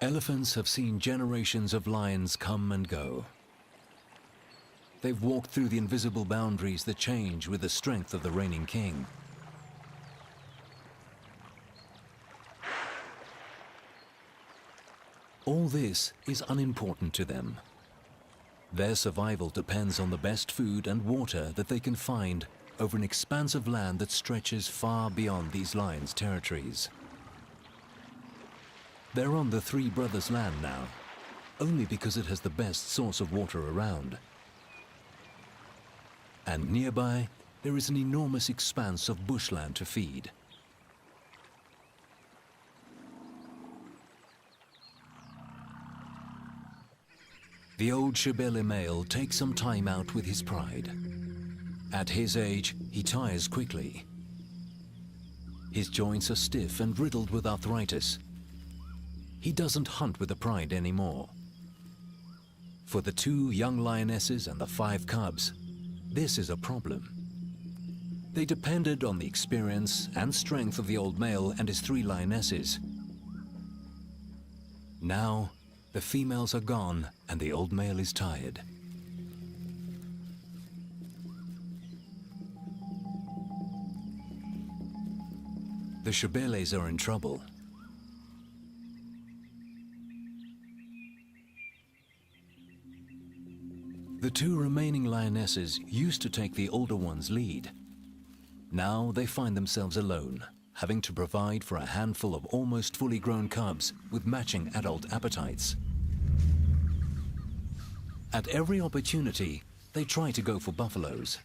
Elephants have seen generations of lions come and go. They've walked through the invisible boundaries that change with the strength of the reigning king. All this is unimportant to them. Their survival depends on the best food and water that they can find over an expanse of land that stretches far beyond these lions' territories. They're on the Three Brothers' land now, only because it has the best source of water around. And nearby, there is an enormous expanse of bushland to feed. The old Shebele male takes some time out with his pride. At his age, he tires quickly. His joints are stiff and riddled with arthritis. He doesn't hunt with the pride anymore. For the 2 young lionesses and the 5 cubs, this is a problem. They depended on the experience and strength of the old male and his 3 lionesses. Now, the females are gone and the old male is tired. The Shebeles are in trouble. The 2 remaining lionesses used to take the older one's lead. Now they find themselves alone, having to provide for a handful of almost fully grown cubs with matching adult appetites. At every opportunity, they try to go for buffaloes.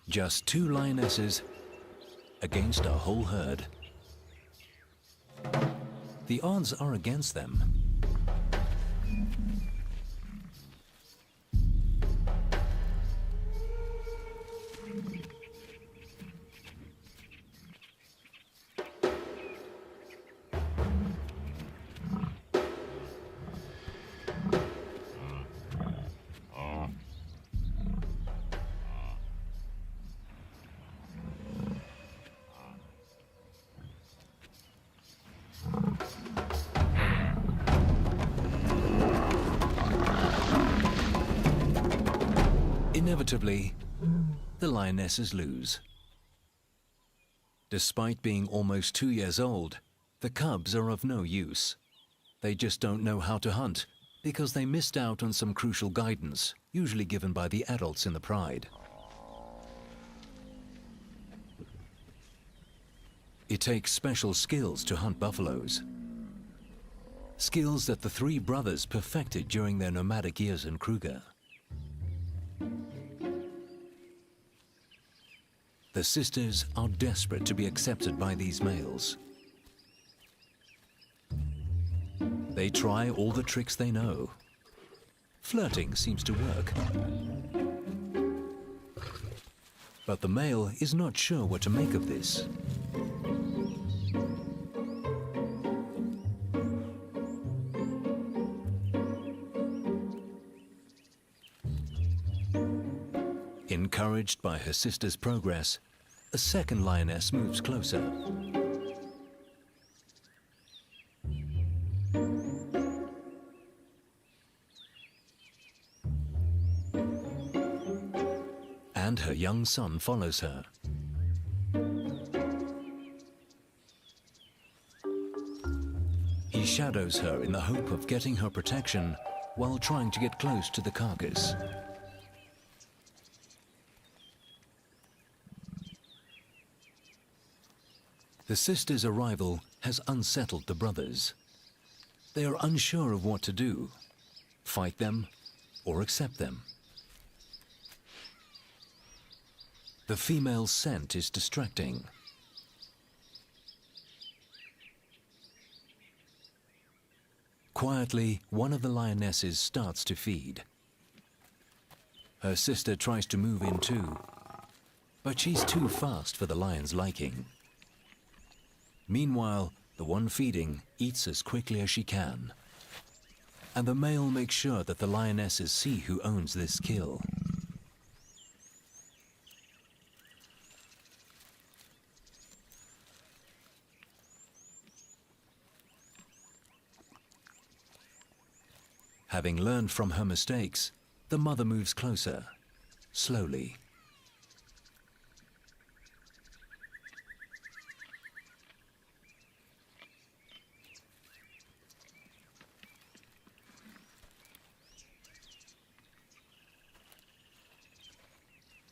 Just 2 lionesses against a whole herd. The odds are against them. Inevitably, the lionesses lose. Despite being almost 2 years old, the cubs are of no use. They just don't know how to hunt because they missed out on some crucial guidance, usually given by the adults in the pride. It takes special skills to hunt buffaloes. Skills that the 3 brothers perfected during their nomadic years in Kruger. The sisters are desperate to be accepted by these males. They try all the tricks they know. Flirting seems to work. But the male is not sure what to make of this. Encouraged by her sister's progress, a second lioness moves closer. And her young son follows her. He shadows her in the hope of getting her protection while trying to get close to the carcass. The sisters' arrival has unsettled the brothers. They are unsure of what to do, fight them or accept them. The female scent is distracting. Quietly, one of the lionesses starts to feed. Her sister tries to move in too, but she's too fast for the lion's liking. Meanwhile, the one feeding eats as quickly as she can. And the male makes sure that the lionesses see who owns this kill. Having learned from her mistakes, the mother moves closer, slowly.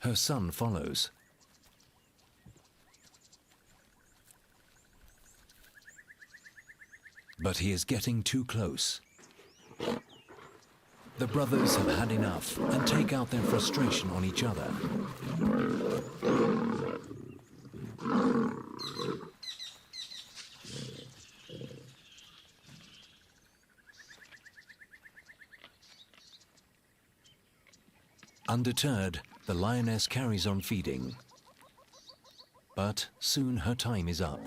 Her son follows. But he is getting too close. The brothers have had enough and take out their frustration on each other. Undeterred, the lioness carries on feeding. But soon her time is up.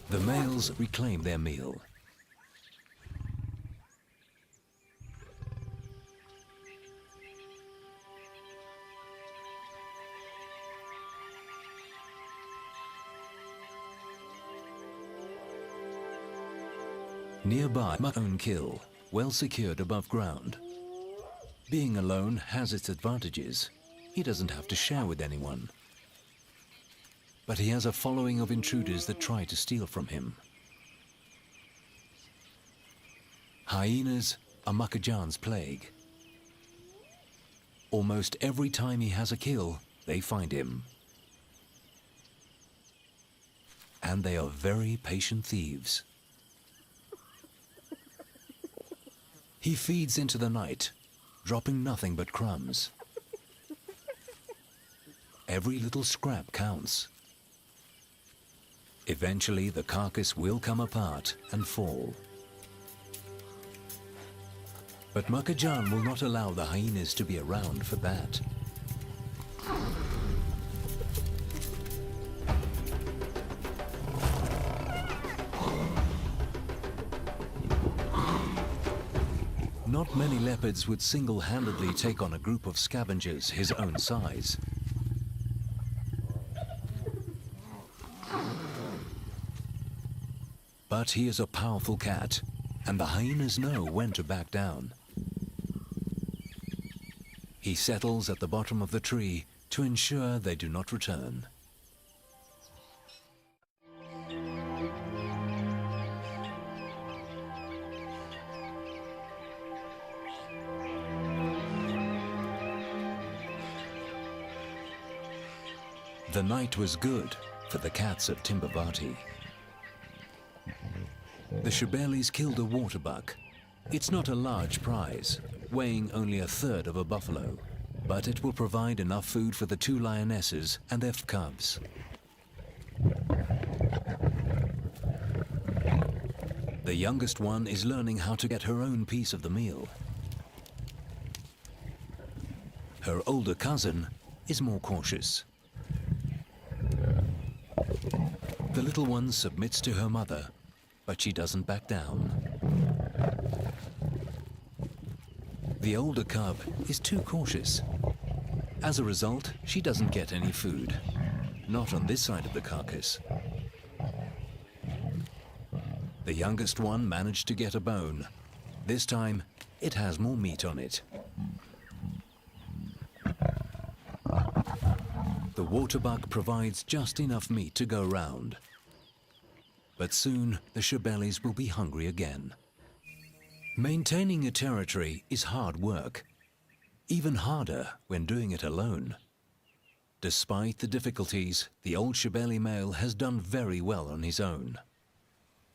The males reclaim their meal. Nearby, my own kill, well secured above ground. Being alone has its advantages. He doesn't have to share with anyone. But he has a following of intruders that try to steal from him. Hyenas are Makajan's plague. Almost every time he has a kill, they find him. And they are very patient thieves. He feeds into the night, dropping nothing but crumbs. Every little scrap counts. Eventually, the carcass will come apart and fall. But Makajan will not allow the hyenas to be around for that. Not many leopards would single-handedly take on a group of scavengers his own size. But he is a powerful cat, and the hyenas know when to back down. He settles at the bottom of the tree to ensure they do not return. The night was good for the cats of Timbavati. The Shebelis killed a waterbuck. It's not a large prize, weighing only a third of a buffalo, but it will provide enough food for the two lionesses and their cubs. The youngest one is learning how to get her own piece of the meal. Her older cousin is more cautious. The little one submits to her mother, but she doesn't back down. The older cub is too cautious. As a result, she doesn't get any food. Not on this side of the carcass. The youngest one managed to get a bone. This time, it has more meat on it. The waterbuck provides just enough meat to go round. But soon, the Shebelis will be hungry again. Maintaining a territory is hard work, even harder when doing it alone. Despite the difficulties, the old Shebeli male has done very well on his own.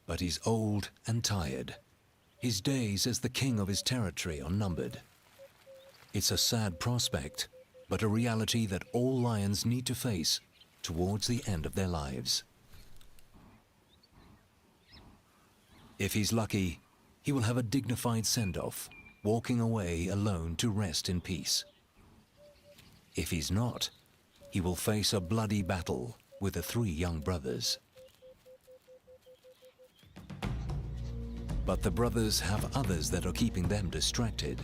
But he's old and tired. His days as the king of his territory are numbered. It's a sad prospect, but a reality that all lions need to face towards the end of their lives. If he's lucky, he will have a dignified send-off, walking away alone to rest in peace. If he's not, he will face a bloody battle with the three young brothers. But the brothers have others that are keeping them distracted.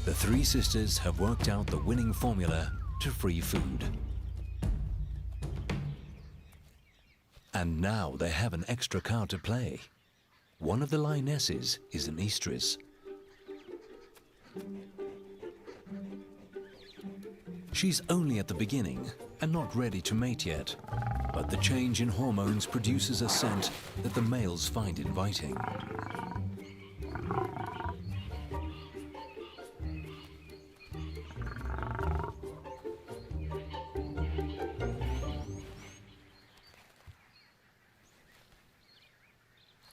The three sisters have worked out the winning formula to free food. And now they have an extra card to play. One of the lionesses is an estrus. She's only at the beginning and not ready to mate yet, but the change in hormones produces a scent that the males find inviting.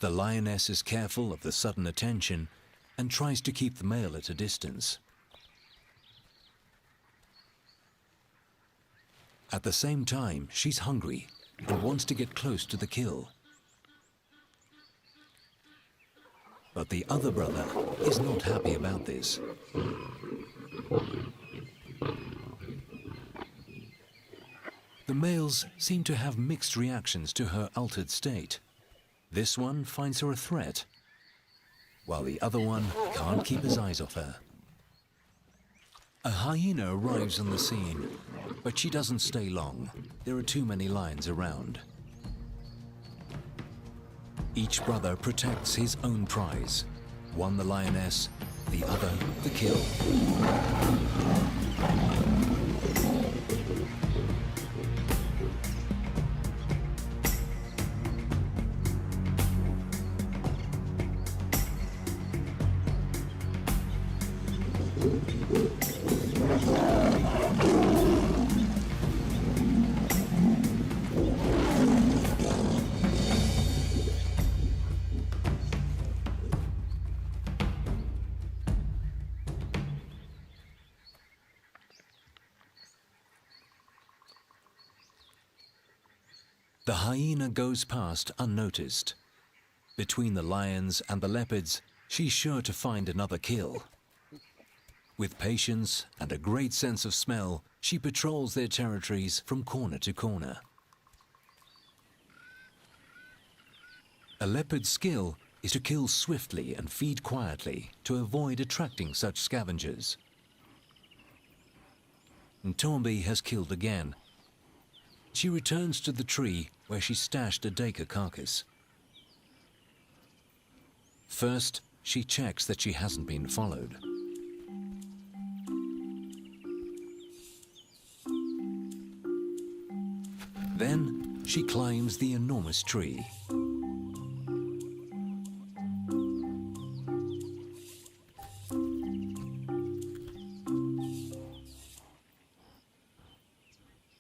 The lioness is careful of the sudden attention and tries to keep the male at a distance. At the same time, she's hungry and wants to get close to the kill. But the other brother is not happy about this. The males seem to have mixed reactions to her altered state. This one finds her a threat, while the other one can't keep his eyes off her. A hyena arrives on the scene, but she doesn't stay long. There are too many lions around. Each brother protects his own prize. One the lioness, the other the kill. The hyena goes past unnoticed. Between the lions and the leopards, she's sure to find another kill. With patience and a great sense of smell, she patrols their territories from corner to corner. A leopard's skill is to kill swiftly and feed quietly to avoid attracting such scavengers. Ntombi has killed again. She returns to the tree where she stashed a Dacre carcass. First, she checks that she hasn't been followed. Then, she climbs the enormous tree.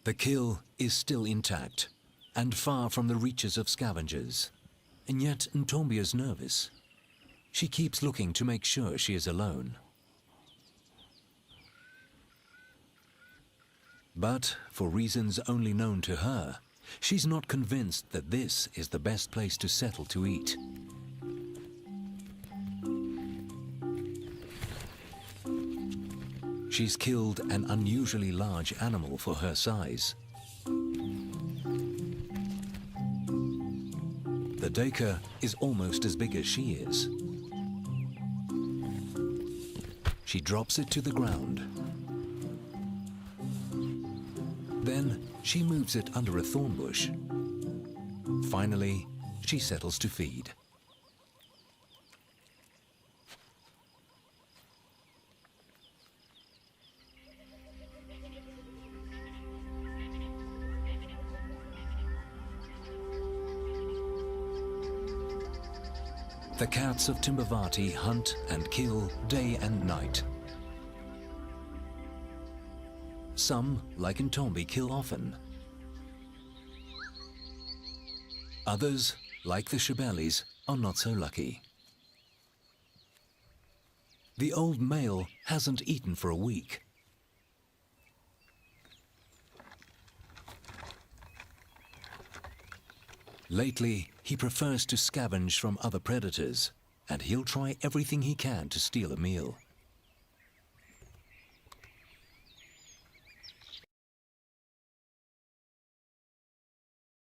The kill is still intact and far from the reaches of scavengers. And yet Ntombi is nervous. She keeps looking to make sure she is alone. But, for reasons only known to her, she's not convinced that this is the best place to settle to eat. She's killed an unusually large animal for her size. The Dacre is almost as big as she is. She drops it to the ground. Then she moves it under a thorn bush. Finally, she settles to feed. The cats of Timbavati hunt and kill day and night. Some, like Ntombi, kill often. Others, like the Shebelis, are not so lucky. The old male hasn't eaten for a week. Lately, he prefers to scavenge from other predators, and he'll try everything he can to steal a meal.